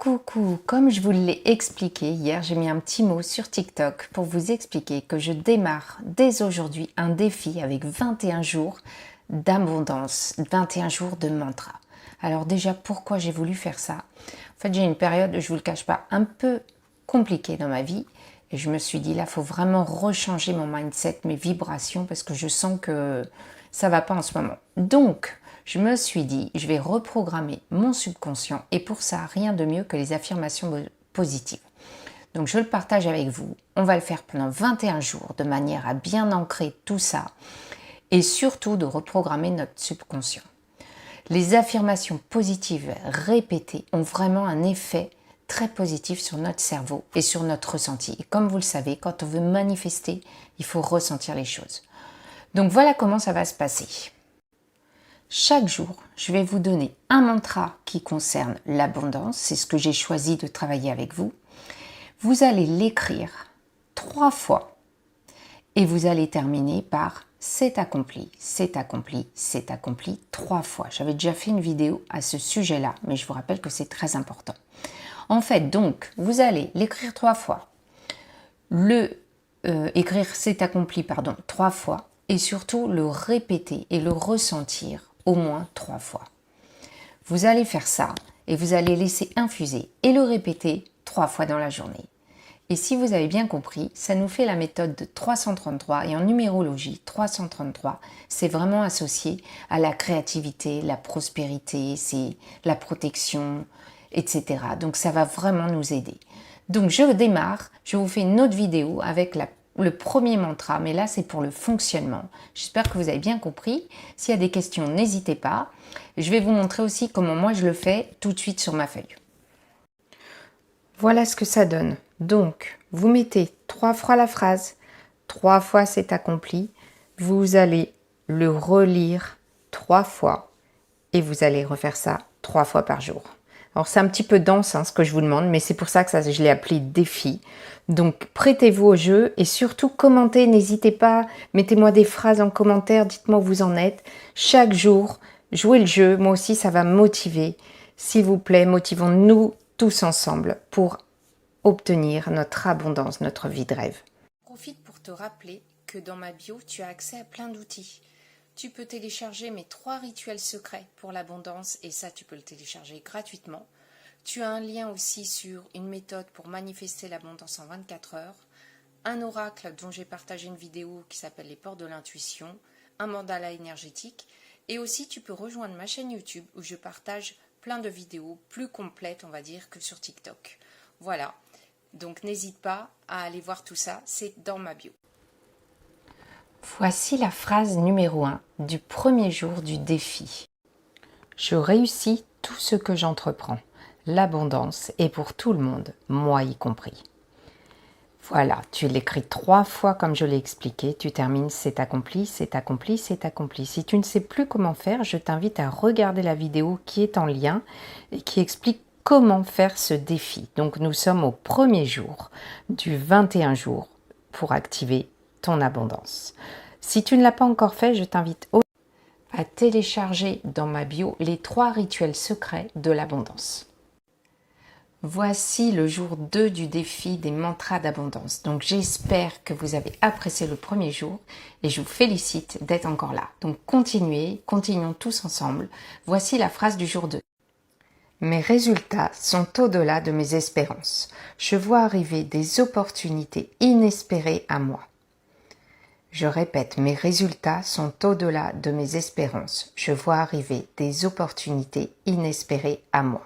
Coucou, comme je vous l'ai expliqué hier, j'ai mis un petit mot sur TikTok pour vous expliquer que je démarre dès aujourd'hui un défi avec 21 jours d'abondance, 21 jours de mantra. Alors déjà, pourquoi j'ai voulu faire ça? En fait, j'ai une période, je vous le cache pas, un peu compliquée dans ma vie et je me suis dit là, il faut vraiment rechanger mon mindset, mes vibrations parce que je sens que ça va pas en ce moment. Donc, je me suis dit, je vais reprogrammer mon subconscient et pour ça, rien de mieux que les affirmations positives. Donc, je le partage avec vous. On va le faire pendant 21 jours de manière à bien ancrer tout ça et surtout de reprogrammer notre subconscient. Les affirmations positives répétées ont vraiment un effet très positif sur notre cerveau et sur notre ressenti. Et comme vous le savez, quand on veut manifester, il faut ressentir les choses. Donc, voilà comment ça va se passer. Chaque jour, je vais vous donner un mantra qui concerne l'abondance. C'est ce que j'ai choisi de travailler avec vous. Vous allez l'écrire 3 fois et vous allez terminer par « c'est accompli, c'est accompli, c'est accompli » 3 fois. J'avais déjà fait une vidéo à ce sujet-là, mais je vous rappelle que c'est très important. En fait, donc, vous allez l'écrire 3 fois, écrire « c'est accompli » 3 fois et surtout le répéter et le ressentir au moins 3 fois. Vous allez faire ça et vous allez laisser infuser et le répéter 3 fois dans la journée. Et si vous avez bien compris, ça nous fait la méthode de 333 et en numérologie, 333, c'est vraiment associé à la créativité, la prospérité, c'est la protection, etc. Donc ça va vraiment nous aider. Donc je démarre, je vous fais une autre vidéo avec le premier mantra, mais là c'est pour le fonctionnement. J'espère que vous avez bien compris. S'il y a des questions, n'hésitez pas. Je vais vous montrer aussi comment moi je le fais tout de suite sur ma feuille. Voilà ce que ça donne. Donc, vous mettez 3 fois la phrase, 3 fois c'est accompli. Vous allez le relire 3 fois et vous allez refaire ça 3 fois par jour. Alors c'est un petit peu dense ce que je vous demande, mais c'est pour ça que je l'ai appelé défi. Donc prêtez-vous au jeu et surtout commentez, n'hésitez pas, mettez-moi des phrases en commentaire, dites-moi où vous en êtes. Chaque jour, jouez le jeu, moi aussi ça va me motiver. S'il vous plaît, motivons-nous tous ensemble pour obtenir notre abondance, notre vie de rêve. Profite pour te rappeler que dans ma bio, tu as accès à plein d'outils. Tu peux télécharger mes 3 rituels secrets pour l'abondance et ça, tu peux le télécharger gratuitement. Tu as un lien aussi sur une méthode pour manifester l'abondance en 24 heures, un oracle dont j'ai partagé une vidéo qui s'appelle les portes de l'intuition, un mandala énergétique et aussi tu peux rejoindre ma chaîne YouTube où je partage plein de vidéos plus complètes, on va dire, que sur TikTok. Voilà, donc n'hésite pas à aller voir tout ça, c'est dans ma bio. Voici la phrase numéro 1 du premier jour du défi. Je réussis tout ce que j'entreprends. L'abondance est pour tout le monde, moi y compris. Voilà, tu l'écris 3 fois comme je l'ai expliqué. Tu termines, c'est accompli, c'est accompli, c'est accompli. Si tu ne sais plus comment faire, je t'invite à regarder la vidéo qui est en lien et qui explique comment faire ce défi. Donc nous sommes au premier jour du 21 jours pour activer ton abondance. Si tu ne l'as pas encore fait, je t'invite à télécharger dans ma bio les 3 rituels secrets de l'abondance. Voici le jour 2 du défi des mantras d'abondance. Donc j'espère que vous avez apprécié le premier jour et je vous félicite d'être encore là. Donc continuons tous ensemble. Voici la phrase du jour 2. Mes résultats sont au-delà de mes espérances. Je vois arriver des opportunités inespérées à moi. Je répète, mes résultats sont au-delà de mes espérances. Je vois arriver des opportunités inespérées à moi.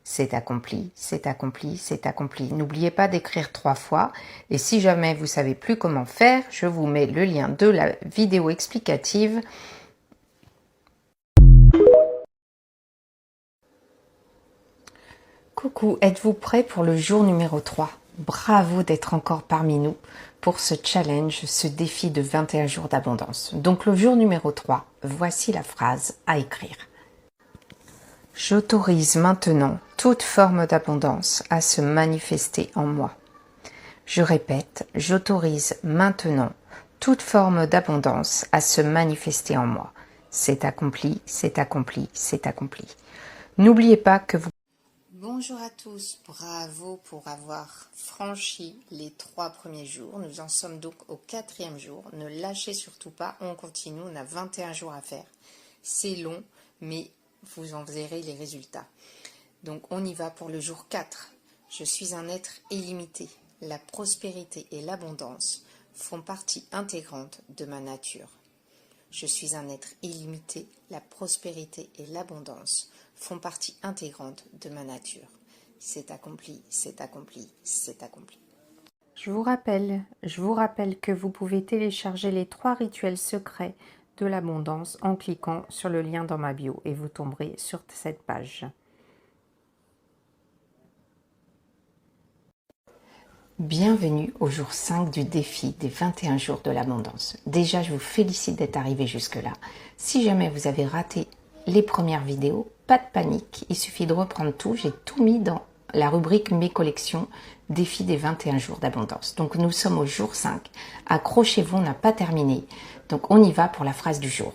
C'est accompli, c'est accompli, c'est accompli. N'oubliez pas d'écrire 3 fois. Et si jamais vous ne savez plus comment faire, je vous mets le lien de la vidéo explicative. Coucou, êtes-vous prêts pour le jour numéro 3? Bravo d'être encore parmi nous pour ce challenge, ce défi de 21 jours d'abondance. Donc le jour numéro 3, voici la phrase à écrire. J'autorise maintenant toute forme d'abondance à se manifester en moi. Je répète, j'autorise maintenant toute forme d'abondance à se manifester en moi. C'est accompli, c'est accompli, c'est accompli. N'oubliez pas que vous Bonjour à tous, bravo pour avoir franchi les 3 premiers jours. Nous en sommes donc au 4e jour. Ne lâchez surtout pas, on continue, on a 21 jours à faire. C'est long, mais vous en verrez les résultats. Donc on y va pour le jour 4. Je suis un être illimité. La prospérité et l'abondance font partie intégrante de ma nature. Je suis un être illimité. La prospérité et l'abondance font partie intégrante de ma nature. C'est accompli, c'est accompli, c'est accompli. Je vous rappelle que vous pouvez télécharger les 3 rituels secrets de l'abondance en cliquant sur le lien dans ma bio et vous tomberez sur cette page. Bienvenue au jour 5 du défi des 21 jours de l'abondance. Déjà, je vous félicite d'être arrivé jusque-là. Si jamais vous avez raté les premières vidéos, pas de panique, il suffit de reprendre tout. J'ai tout mis dans la rubrique Mes collections, défi des 21 jours d'abondance. Donc nous sommes au jour 5. Accrochez-vous, on n'a pas terminé. Donc on y va pour la phrase du jour.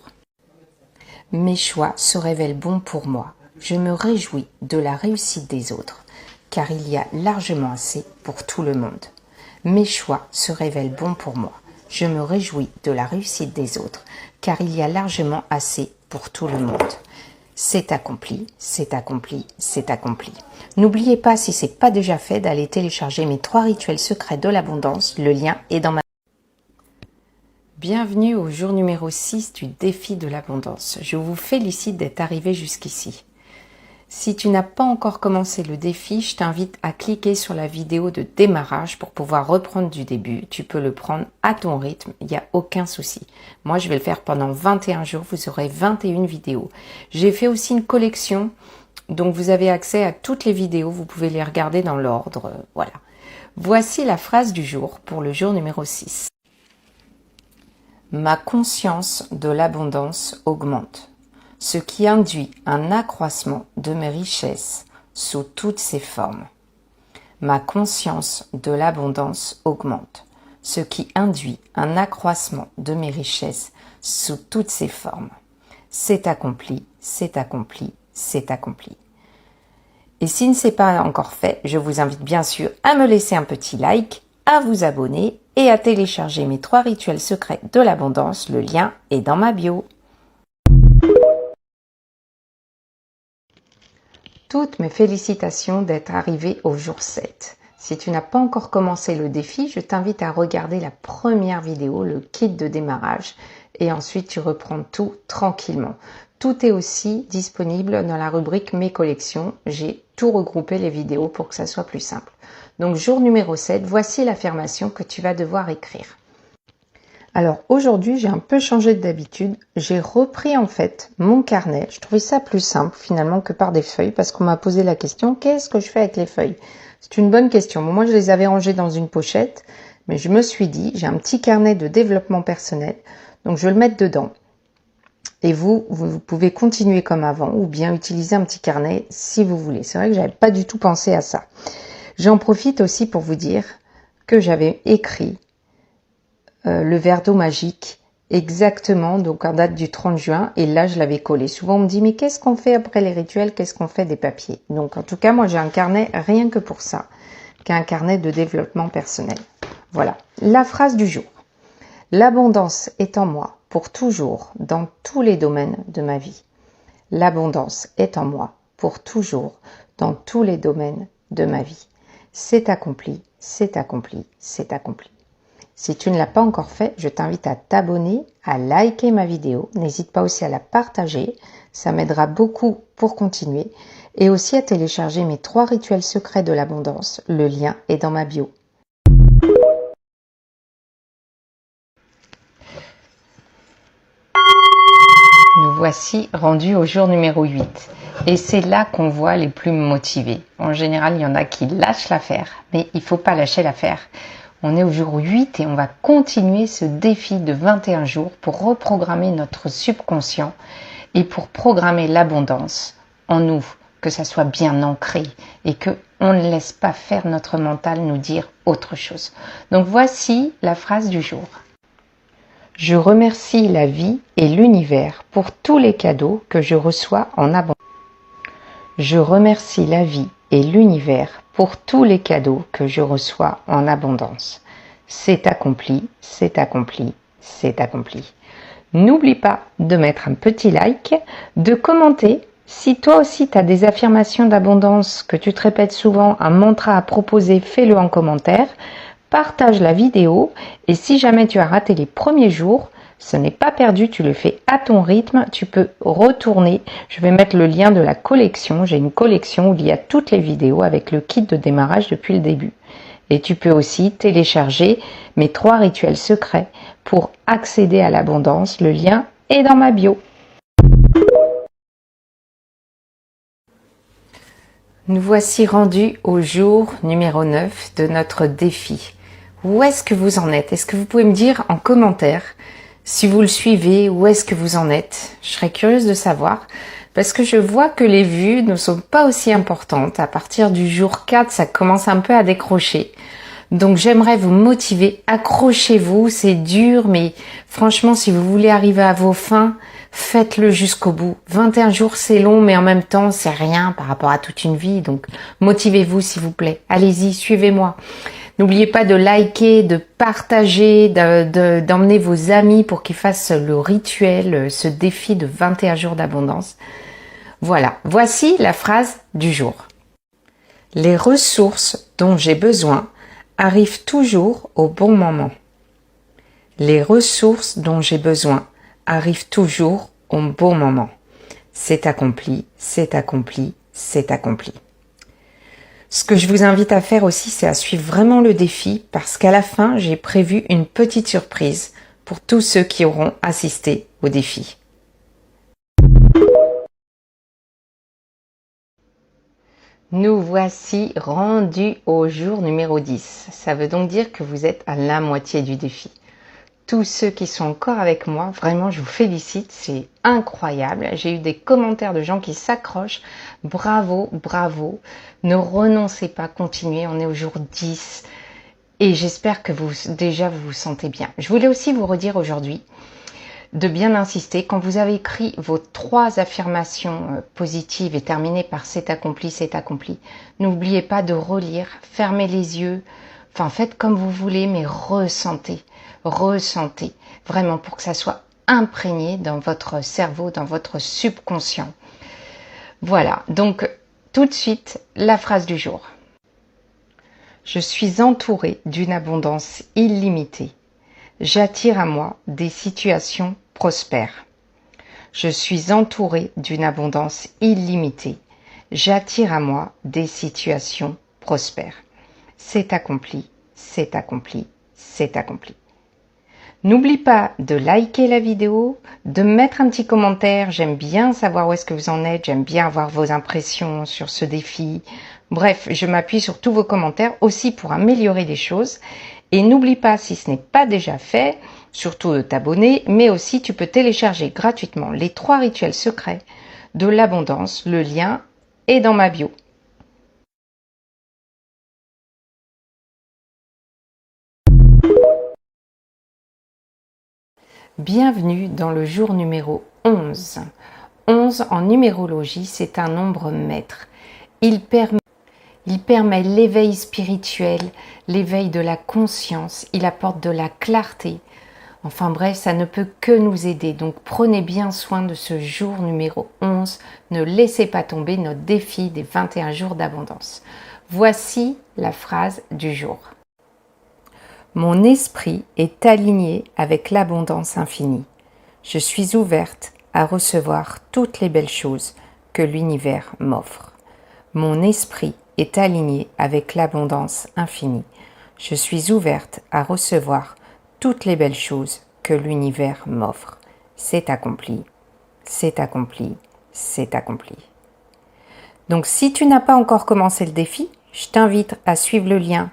Mes choix se révèlent bons pour moi. Je me réjouis de la réussite des autres, car il y a largement assez pour tout le monde. Mes choix se révèlent bons pour moi. Je me réjouis de la réussite des autres, car il y a largement assez pour tout le monde. C'est accompli, c'est accompli, c'est accompli. N'oubliez pas, si ce n'est pas déjà fait, d'aller télécharger mes 3 rituels secrets de l'abondance. Le lien est dans ma... Bienvenue au jour numéro 6 du défi de l'abondance. Je vous félicite d'être arrivé jusqu'ici. Si tu n'as pas encore commencé le défi, je t'invite à cliquer sur la vidéo de démarrage pour pouvoir reprendre du début. Tu peux le prendre à ton rythme, il n'y a aucun souci. Moi, je vais le faire pendant 21 jours, vous aurez 21 vidéos. J'ai fait aussi une collection, donc vous avez accès à toutes les vidéos, vous pouvez les regarder dans l'ordre, voilà. Voici la phrase du jour pour le jour numéro 6. Ma conscience de l'abondance augmente, ce qui induit un accroissement de mes richesses sous toutes ses formes. Ma conscience de l'abondance augmente, ce qui induit un accroissement de mes richesses sous toutes ses formes. C'est accompli, c'est accompli, c'est accompli. Et si ce n'est pas encore fait, je vous invite bien sûr à me laisser un petit like, à vous abonner et à télécharger mes 3 rituels secrets de l'abondance. Le lien est dans ma bio. Toutes mes félicitations d'être arrivé au jour 7. Si tu n'as pas encore commencé le défi, je t'invite à regarder la première vidéo, le kit de démarrage, et ensuite tu reprends tout tranquillement. Tout est aussi disponible dans la rubrique Mes collections. J'ai tout regroupé les vidéos pour que ça soit plus simple. Donc jour numéro 7, voici l'affirmation que tu vas devoir écrire. Alors aujourd'hui, j'ai un peu changé d'habitude. J'ai repris en fait mon carnet. Je trouvais ça plus simple finalement que par des feuilles parce qu'on m'a posé la question, qu'est-ce que je fais avec les feuilles? C'est une bonne question. Bon, moi, je les avais rangées dans une pochette, mais je me suis dit, j'ai un petit carnet de développement personnel, donc je vais le mettre dedans. Et vous pouvez continuer comme avant ou bien utiliser un petit carnet si vous voulez. C'est vrai que j'avais pas du tout pensé à ça. J'en profite aussi pour vous dire que j'avais écrit le verre d'eau magique exactement, donc en date du 30 juin, et là je l'avais collé. Souvent on me dit mais qu'est-ce qu'on fait après les rituels, qu'est-ce qu'on fait des papiers? Donc en tout cas moi j'ai un carnet rien que pour ça, qu'un carnet de développement personnel. Voilà, la phrase du jour. L'abondance est en moi pour toujours dans tous les domaines de ma vie. L'abondance est en moi pour toujours dans tous les domaines de ma vie. C'est accompli, c'est accompli, c'est accompli. Si tu ne l'as pas encore fait, je t'invite à t'abonner, à liker ma vidéo. N'hésite pas aussi à la partager, ça m'aidera beaucoup pour continuer. Et aussi à télécharger mes 3 rituels secrets de l'abondance. Le lien est dans ma bio. Nous voici rendus au jour numéro 8. Et c'est là qu'on voit les plus motivés. En général, il y en a qui lâchent l'affaire, mais il ne faut pas lâcher l'affaire. On est au jour 8 et on va continuer ce défi de 21 jours pour reprogrammer notre subconscient et pour programmer l'abondance en nous, que ça soit bien ancré et qu'on ne laisse pas faire notre mental nous dire autre chose. Donc voici la phrase du jour. Je remercie la vie et l'univers pour tous les cadeaux que je reçois en abondance. Je remercie la vie et l'univers pour tous les cadeaux que je reçois en abondance. C'est accompli, c'est accompli, c'est accompli. N'oublie pas de mettre un petit like, de commenter. Si toi aussi tu as des affirmations d'abondance que tu te répètes souvent, un mantra à proposer, fais-le en commentaire. Partage la vidéo et si jamais tu as raté les premiers jours, ce n'est pas perdu, tu le fais à ton rythme, tu peux retourner. Je vais mettre le lien de la collection. J'ai une collection où il y a toutes les vidéos avec le kit de démarrage depuis le début. Et tu peux aussi télécharger mes 3 rituels secrets pour accéder à l'abondance. Le lien est dans ma bio. Nous voici rendus au jour numéro 9 de notre défi. Où est-ce que vous en êtes? Est-ce que vous pouvez me dire en commentaire si vous le suivez, où est-ce que vous en êtes? Je serais curieuse de savoir parce que je vois que les vues ne sont pas aussi importantes. À partir du jour 4, ça commence un peu à décrocher. Donc j'aimerais vous motiver, accrochez-vous, c'est dur, mais franchement, si vous voulez arriver à vos fins, faites-le jusqu'au bout. 21 jours, c'est long, mais en même temps, c'est rien par rapport à toute une vie. Donc motivez-vous, s'il vous plaît. Allez-y, suivez-moi. N'oubliez pas de liker, de partager, d'emmener vos amis pour qu'ils fassent le rituel, ce défi de 21 jours d'abondance. Voilà, voici la phrase du jour. Les ressources dont j'ai besoin arrivent toujours au bon moment. Les ressources dont j'ai besoin arrivent toujours au bon moment. C'est accompli, c'est accompli, c'est accompli. Ce que je vous invite à faire aussi, c'est à suivre vraiment le défi parce qu'à la fin, j'ai prévu une petite surprise pour tous ceux qui auront assisté au défi. Nous voici rendus au jour numéro 10. Ça veut donc dire que vous êtes à la moitié du défi. Tous ceux qui sont encore avec moi, vraiment je vous félicite, c'est incroyable. J'ai eu des commentaires de gens qui s'accrochent. Bravo, bravo. Ne renoncez pas, continuez, on est au jour 10. Et j'espère que vous vous sentez bien. Je voulais aussi vous redire aujourd'hui de bien insister. Quand vous avez écrit vos 3 affirmations positives et terminées par c'est accompli, n'oubliez pas de relire, fermez les yeux, enfin faites comme vous voulez, mais ressentez, vraiment pour que ça soit imprégné dans votre cerveau, dans votre subconscient. Voilà, donc tout de suite, la phrase du jour. Je suis entourée d'une abondance illimitée. J'attire à moi des situations prospères. Je suis entourée d'une abondance illimitée. J'attire à moi des situations prospères. C'est accompli, c'est accompli, c'est accompli. N'oublie pas de liker la vidéo, de mettre un petit commentaire. J'aime bien savoir où est-ce que vous en êtes. J'aime bien avoir vos impressions sur ce défi. Bref, je m'appuie sur tous vos commentaires aussi pour améliorer les choses. Et n'oublie pas, si ce n'est pas déjà fait, surtout de t'abonner, mais aussi tu peux télécharger gratuitement les 3 rituels secrets de l'abondance. Le lien est dans ma bio. Bienvenue dans le jour numéro 11. 11 en numérologie, c'est un nombre maître. Il permet l'éveil spirituel, l'éveil de la conscience, il apporte de la clarté. Enfin bref, ça ne peut que nous aider. Donc prenez bien soin de ce jour numéro 11. Ne laissez pas tomber notre défi des 21 jours d'abondance. Voici la phrase du jour. Mon esprit est aligné avec l'abondance infinie. Je suis ouverte à recevoir toutes les belles choses que l'univers m'offre. Mon esprit est aligné avec l'abondance infinie. Je suis ouverte à recevoir toutes les belles choses que l'univers m'offre. C'est accompli, c'est accompli, c'est accompli. Donc si tu n'as pas encore commencé le défi, je t'invite à suivre le lien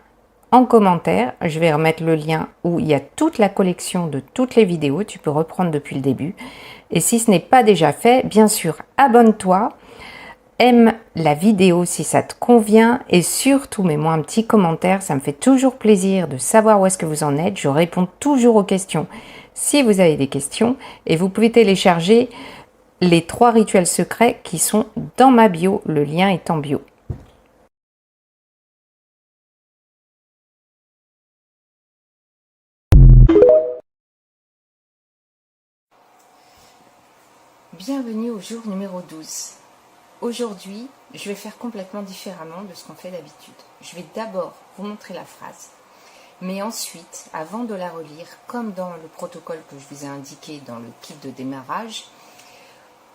en commentaire. Je vais remettre le lien où il y a toute la collection de toutes les vidéos. Tu peux reprendre depuis le début. Et si ce n'est pas déjà fait, bien sûr, abonne-toi. Aime la vidéo si ça te convient et surtout mets-moi un petit commentaire, ça me fait toujours plaisir de savoir où est-ce que vous en êtes. Je réponds toujours aux questions si vous avez des questions et vous pouvez télécharger les 3 rituels secrets qui sont dans ma bio, le lien est en bio. Bienvenue au jour numéro 12. Aujourd'hui, je vais faire complètement différemment de ce qu'on fait d'habitude. Je vais d'abord vous montrer la phrase, mais ensuite, avant de la relire, comme dans le protocole que je vous ai indiqué dans le kit de démarrage,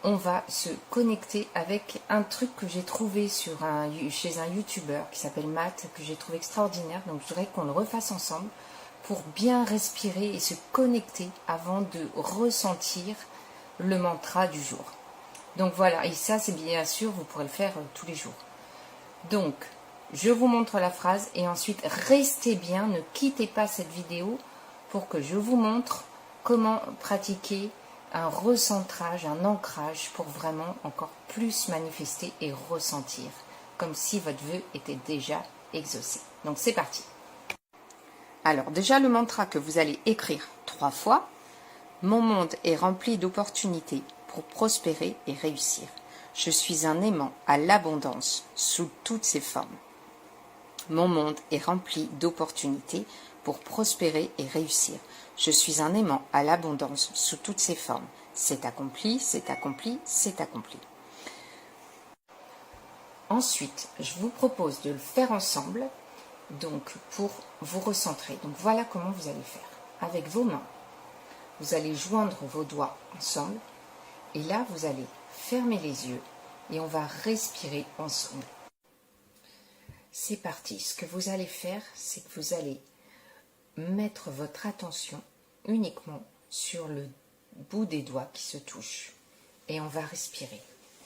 on va se connecter avec un truc que j'ai trouvé chez un youtubeur qui s'appelle Matt, que j'ai trouvé extraordinaire. Donc je voudrais qu'on le refasse ensemble pour bien respirer et se connecter avant de ressentir le mantra du jour. Donc voilà, et ça c'est bien sûr, vous pourrez le faire tous les jours. Donc, je vous montre la phrase et ensuite restez bien, ne quittez pas cette vidéo pour que je vous montre comment pratiquer un recentrage, un ancrage pour vraiment encore plus manifester et ressentir, comme si votre vœu était déjà exaucé. Donc c'est parti. Alors déjà le mantra que vous allez écrire 3 fois, mon monde est rempli d'opportunités pour prospérer et réussir. Je suis un aimant à l'abondance sous toutes ses formes. Mon monde est rempli d'opportunités pour prospérer et réussir. Je suis un aimant à l'abondance sous toutes ses formes. C'est accompli, c'est accompli, c'est accompli. Ensuite, je vous propose de le faire ensemble, donc pour vous recentrer. Donc voilà comment vous allez faire. Avec vos mains, vous allez joindre vos doigts ensemble et là, vous allez fermer les yeux et on va respirer ensemble. C'est parti. Ce que vous allez faire, c'est que vous allez mettre votre attention uniquement sur le bout des doigts qui se touchent et on va respirer.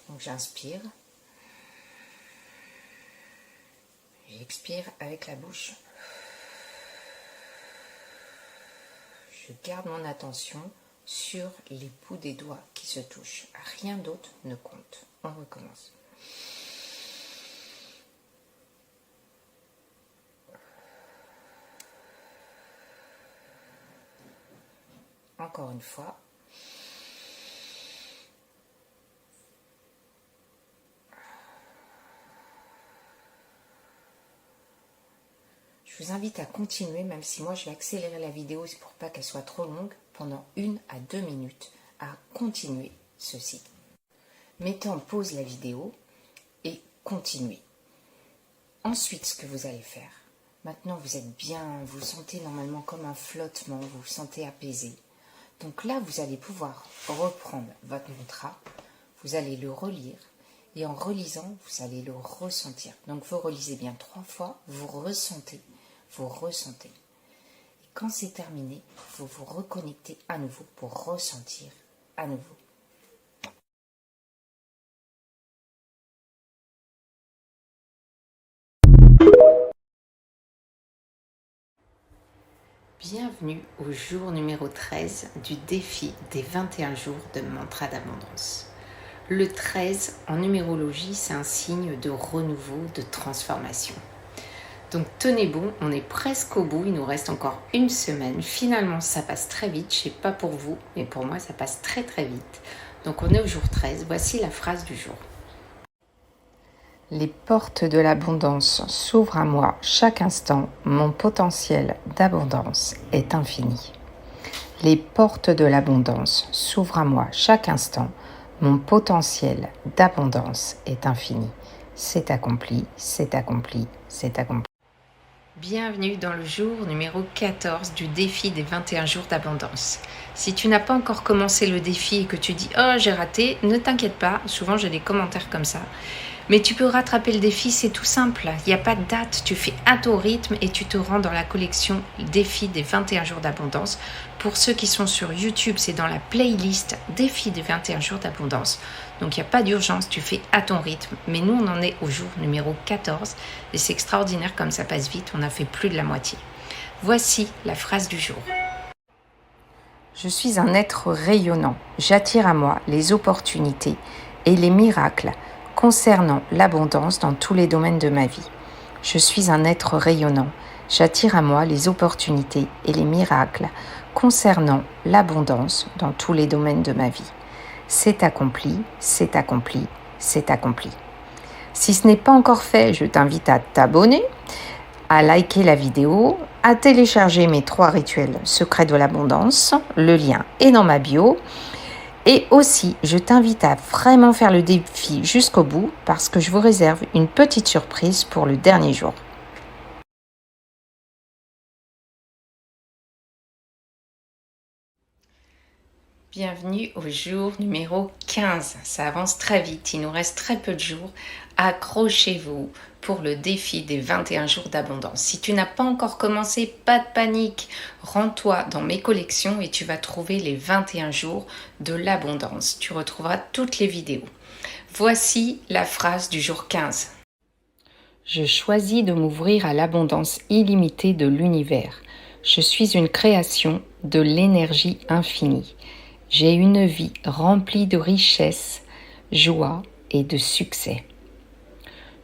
Donc j'inspire, j'expire avec la bouche, je garde mon attention sur les bouts des doigts qui se touchent, rien d'autre ne compte. On recommence. Encore une fois. Je vous invite à continuer, même si moi je vais accélérer la vidéo, c'est pour pas qu'elle soit trop longue, pendant 1 à 2 minutes, à continuer ceci. Mettez en pause la vidéo et continuez. Ensuite, ce que vous allez faire, maintenant vous êtes bien, vous sentez normalement comme un flottement, vous vous sentez apaisé. Donc là, vous allez pouvoir reprendre votre mantra, vous allez le relire, et en relisant, vous allez le ressentir. Donc vous relisez bien 3 fois, vous ressentez, vous ressentez. Et quand c'est terminé, vous vous reconnectez à nouveau pour ressentir à nouveau. Bienvenue au jour numéro 13 du défi des 21 jours de mantra d'abondance. Le 13 en numérologie, c'est un signe de renouveau, de transformation. Donc tenez bon, on est presque au bout, il nous reste encore 1 semaine. Finalement, ça passe très vite, je ne sais pas pour vous, mais pour moi, ça passe très très vite. Donc on est au jour 13, voici la phrase du jour. Les portes de l'abondance s'ouvrent à moi chaque instant, mon potentiel d'abondance est infini. Les portes de l'abondance s'ouvrent à moi chaque instant, mon potentiel d'abondance est infini. C'est accompli, c'est accompli, c'est accompli. Bienvenue dans le jour numéro 14 du défi des 21 jours d'abondance. Si tu n'as pas encore commencé le défi et que tu dis « Oh, j'ai raté », ne t'inquiète pas, souvent j'ai des commentaires comme ça. Mais tu peux rattraper le défi, c'est tout simple. Il n'y a pas de date, tu fais à ton rythme et tu te rends dans la collection défi des 21 jours d'abondance. Pour ceux qui sont sur YouTube, c'est dans la playlist défi des 21 jours d'abondance. Donc il n'y a pas d'urgence, tu fais à ton rythme. Mais nous, on en est au jour numéro 14 et c'est extraordinaire comme ça passe vite, on a fait plus de la moitié. Voici la phrase du jour. Je suis un être rayonnant. J'attire à moi les opportunités et les miracles concernant l'abondance dans tous les domaines de ma vie. Je suis un être rayonnant. J'attire à moi les opportunités et les miracles concernant l'abondance dans tous les domaines de ma vie. C'est accompli, c'est accompli, c'est accompli. Si ce n'est pas encore fait, je t'invite à t'abonner, à liker la vidéo, à télécharger mes 3 rituels secrets de l'abondance. Le lien est dans ma bio. Et aussi, je t'invite à vraiment faire le défi jusqu'au bout parce que je vous réserve une petite surprise pour le dernier jour. Bienvenue au jour numéro 15. Ça avance très vite, il nous reste très peu de jours. Accrochez-vous pour le défi des 21 jours d'abondance. Si tu n'as pas encore commencé, pas de panique. Rends-toi dans mes collections et tu vas trouver les 21 jours de l'abondance. Tu retrouveras toutes les vidéos. Voici la phrase du jour 15. Je choisis de m'ouvrir à l'abondance illimitée de l'univers. Je suis une création de l'énergie infinie. J'ai une vie remplie de richesse, joie et de succès.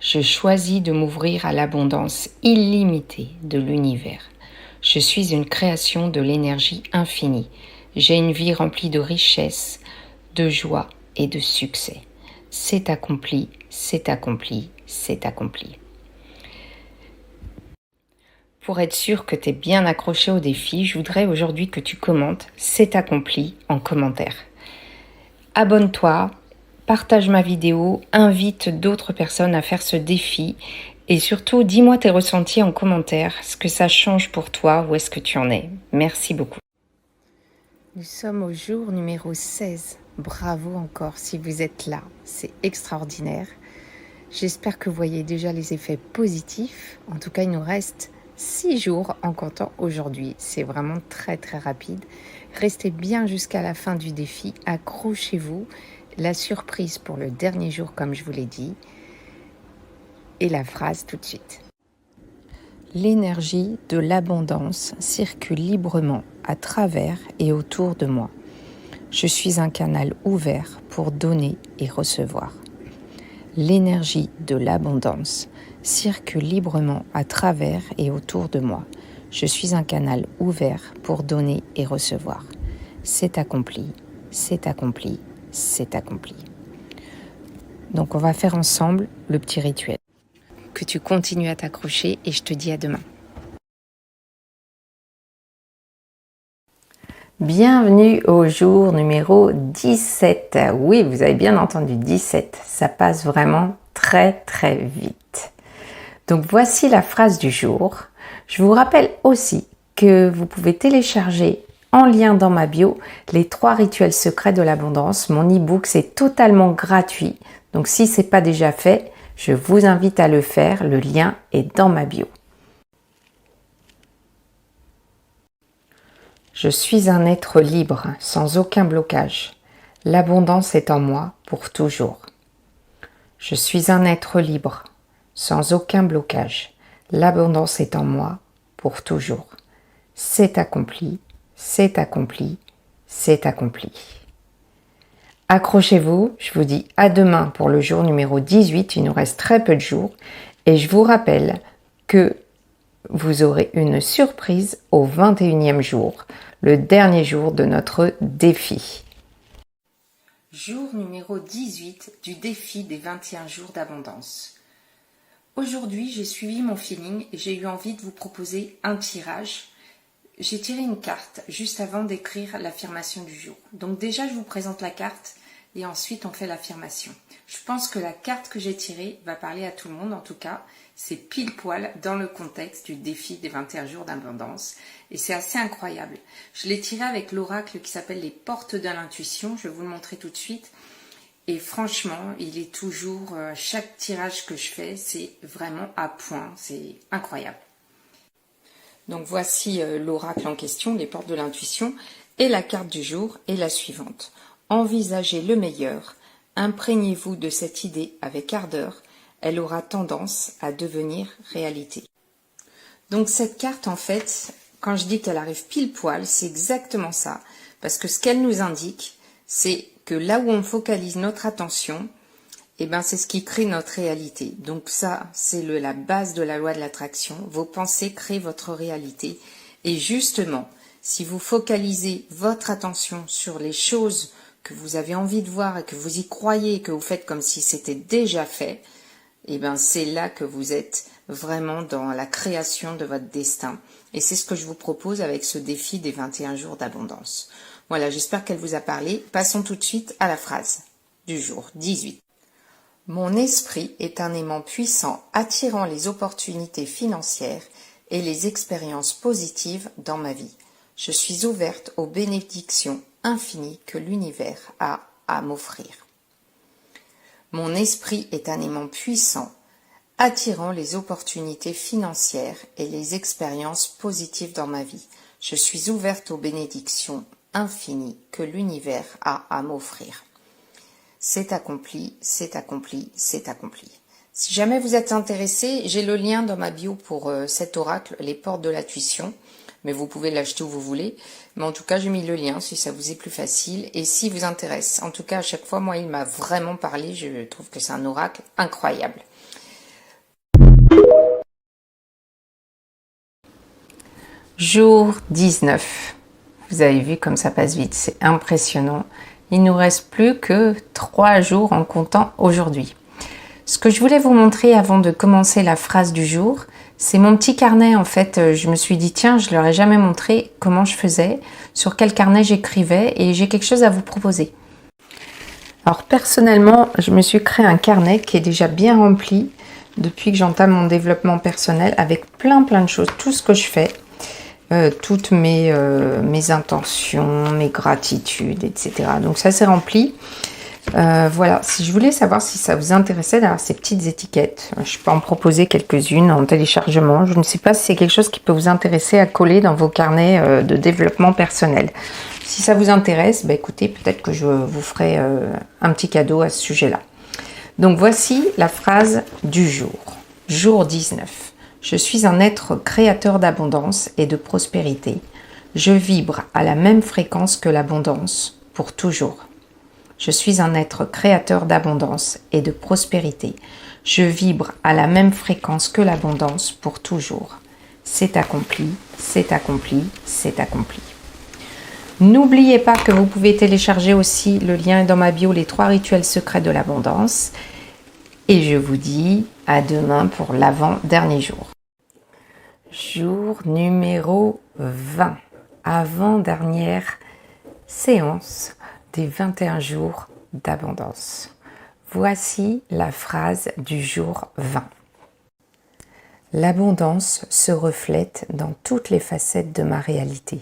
Je choisis de m'ouvrir à l'abondance illimitée de l'univers. Je suis une création de l'énergie infinie. J'ai une vie remplie de richesse, de joie et de succès. C'est accompli, c'est accompli, c'est accompli. Pour être sûr que tu es bien accroché au défi, je voudrais aujourd'hui que tu commentes « C'est accompli » en commentaire. Abonne-toi, partage ma vidéo, invite d'autres personnes à faire ce défi et surtout dis-moi tes ressentis en commentaire, ce que ça change pour toi, où est-ce que tu en es. Merci beaucoup. Nous sommes au jour numéro 16. Bravo encore si vous êtes là, c'est extraordinaire. J'espère que vous voyez déjà les effets positifs. En tout cas, il nous reste 6 jours en comptant aujourd'hui. C'est vraiment très très rapide. Restez bien jusqu'à la fin du défi. Accrochez-vous. La surprise pour le dernier jour, comme je vous l'ai dit. Et la phrase tout de suite. L'énergie de l'abondance circule librement à travers et autour de moi. Je suis un canal ouvert pour donner et recevoir. L'énergie de l'abondance circule librement à travers et autour de moi. Je suis un canal ouvert pour donner et recevoir. C'est accompli, c'est accompli, c'est accompli. Donc on va faire ensemble le petit rituel. Que tu continues à t'accrocher et je te dis à demain. Bienvenue au jour numéro 17. Oui, vous avez bien entendu 17. Ça passe vraiment très très vite. Donc voici la phrase du jour. Je vous rappelle aussi que vous pouvez télécharger en lien dans ma bio les 3 rituels secrets de l'abondance. Mon e-book, c'est totalement gratuit. Donc si ce n'est pas déjà fait, je vous invite à le faire. Le lien est dans ma bio. Je suis un être libre, sans aucun blocage. L'abondance est en moi pour toujours. Je suis un être libre, sans aucun blocage. L'abondance est en moi pour toujours. C'est accompli, c'est accompli, c'est accompli. Accrochez-vous, je vous dis à demain pour le jour numéro 18, il nous reste très peu de jours. Et je vous rappelle que vous aurez une surprise au 21e jour, le dernier jour de notre défi. Jour numéro 18 du défi des 21 jours d'abondance. Aujourd'hui, j'ai suivi mon feeling et j'ai eu envie de vous proposer un tirage. J'ai tiré une carte juste avant d'écrire l'affirmation du jour. Donc déjà, je vous présente la carte et ensuite on fait l'affirmation. Je pense que la carte que j'ai tirée va parler à tout le monde, en tout cas, c'est pile poil dans le contexte du défi des 21 jours d'abondance et c'est assez incroyable. Je l'ai tirée avec l'oracle qui s'appelle les portes de l'intuition, je vais vous le montrer tout de suite. Et franchement, il est toujours, chaque tirage que je fais, c'est vraiment à point, c'est incroyable. Donc voici l'oracle en question, les portes de l'intuition, et la carte du jour est la suivante. Envisagez le meilleur, imprégnez-vous de cette idée avec ardeur, elle aura tendance à devenir réalité. Donc cette carte, en fait, quand je dis qu'elle arrive pile poil, c'est exactement ça, parce que ce qu'elle nous indique, c'est que là où on focalise notre attention, eh ben, c'est ce qui crée notre réalité. Donc ça, c'est la base de la loi de l'attraction. Vos pensées créent votre réalité. Et justement, si vous focalisez votre attention sur les choses que vous avez envie de voir et que vous y croyez, que vous faites comme si c'était déjà fait, eh ben, c'est là que vous êtes vraiment dans la création de votre destin. Et c'est ce que je vous propose avec ce défi des 21 jours d'abondance. Voilà, j'espère qu'elle vous a parlé. Passons tout de suite à la phrase du jour 18. Mon esprit est un aimant puissant attirant les opportunités financières et les expériences positives dans ma vie. Je suis ouverte aux bénédictions infinies que l'univers a à m'offrir. Mon esprit est un aimant puissant attirant les opportunités financières et les expériences positives dans ma vie. Je suis ouverte aux bénédictions infinies que l'univers a à m'offrir. C'est accompli, c'est accompli, c'est accompli. Si jamais vous êtes intéressé, j'ai le lien dans ma bio pour cet oracle, les portes de la tuition. Mais vous pouvez l'acheter où vous voulez. Mais en tout cas, j'ai mis le lien si ça vous est plus facile. Et si vous intéresse, en tout cas, à chaque fois, moi, il m'a vraiment parlé. Je trouve que c'est un oracle incroyable. Jour 19. Vous avez vu comme ça passe vite, c'est impressionnant. Il ne nous reste plus que 3 jours en comptant aujourd'hui. Ce que je voulais vous montrer avant de commencer la phrase du jour, c'est mon petit carnet. En fait, je me suis dit, tiens, je ne leur ai jamais montré comment je faisais, sur quel carnet j'écrivais, et j'ai quelque chose à vous proposer. Alors personnellement, je me suis créé un carnet qui est déjà bien rempli depuis que j'entame mon développement personnel avec plein de choses, tout ce que je fais. Toutes mes intentions, mes gratitudes, etc. Donc ça c'est rempli. Voilà, si je voulais savoir si ça vous intéressait d'avoir ces petites étiquettes, je peux en proposer quelques-unes en téléchargement. Je ne sais pas si c'est quelque chose qui peut vous intéresser à coller dans vos carnets de développement personnel. Si ça vous intéresse, bah écoutez, peut-être que je vous ferai un petit cadeau à ce sujet-là. Donc voici la phrase du jour. Jour 19. Je suis un être créateur d'abondance et de prospérité. Je vibre à la même fréquence que l'abondance pour toujours. Je suis un être créateur d'abondance et de prospérité. Je vibre à la même fréquence que l'abondance pour toujours. C'est accompli, c'est accompli, c'est accompli. N'oubliez pas que vous pouvez télécharger aussi, le lien est dans ma bio, les 3 rituels secrets de l'abondance. Et je vous dis à demain pour l'avant-dernier jour. Jour numéro 20, avant-dernière séance des 21 jours d'abondance. Voici la phrase du jour 20. L'abondance se reflète dans toutes les facettes de ma réalité.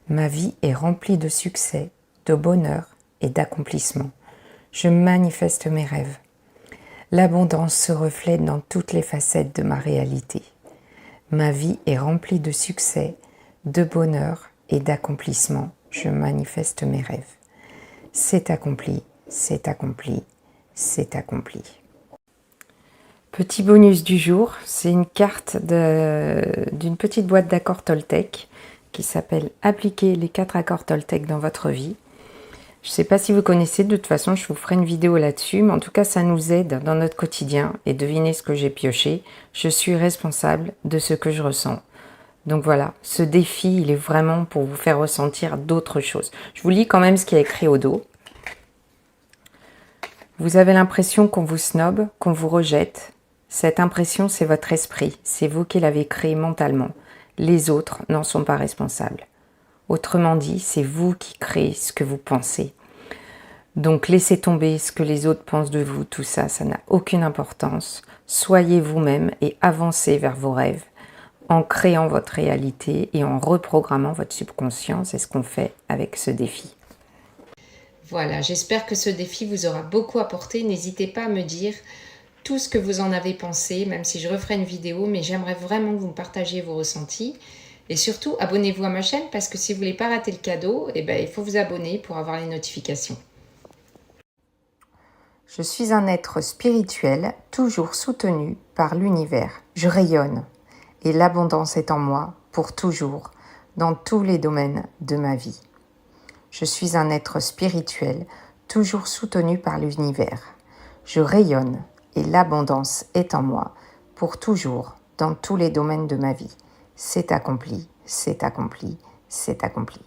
Ma vie est remplie de succès, de bonheur et d'accomplissement. Je manifeste mes rêves. L'abondance se reflète dans toutes les facettes de ma réalité. Ma vie est remplie de succès, de bonheur et d'accomplissement. Je manifeste mes rêves. C'est accompli, c'est accompli, c'est accompli. Petit bonus du jour, c'est une carte d'une petite boîte d'accords Toltec qui s'appelle « Appliquer les 4 accords Toltec dans votre vie ». Je ne sais pas si vous connaissez, de toute façon je vous ferai une vidéo là-dessus, mais en tout cas ça nous aide dans notre quotidien. Et devinez ce que j'ai pioché, je suis responsable de ce que je ressens. Donc voilà, ce défi il est vraiment pour vous faire ressentir d'autres choses. Je vous lis quand même ce qui est écrit au dos. Vous avez l'impression qu'on vous snobe, qu'on vous rejette. Cette impression c'est votre esprit, c'est vous qui l'avez créé mentalement. Les autres n'en sont pas responsables. Autrement dit, c'est vous qui créez ce que vous pensez. Donc laissez tomber ce que les autres pensent de vous, tout ça, ça n'a aucune importance. Soyez vous-même et avancez vers vos rêves en créant votre réalité et en reprogrammant votre subconscient. C'est ce qu'on fait avec ce défi. Voilà, j'espère que ce défi vous aura beaucoup apporté. N'hésitez pas à me dire tout ce que vous en avez pensé, même si je referai une vidéo, mais j'aimerais vraiment que vous me partagiez vos ressentis. Et surtout, abonnez-vous à ma chaîne parce que si vous ne voulez pas rater le cadeau, eh ben, il faut vous abonner pour avoir les notifications. Je suis un être spirituel, toujours soutenu par l'univers. Je rayonne et l'abondance est en moi pour toujours, dans tous les domaines de ma vie. Je suis un être spirituel, toujours soutenu par l'univers. Je rayonne et l'abondance est en moi pour toujours, dans tous les domaines de ma vie. C'est accompli, c'est accompli, c'est accompli.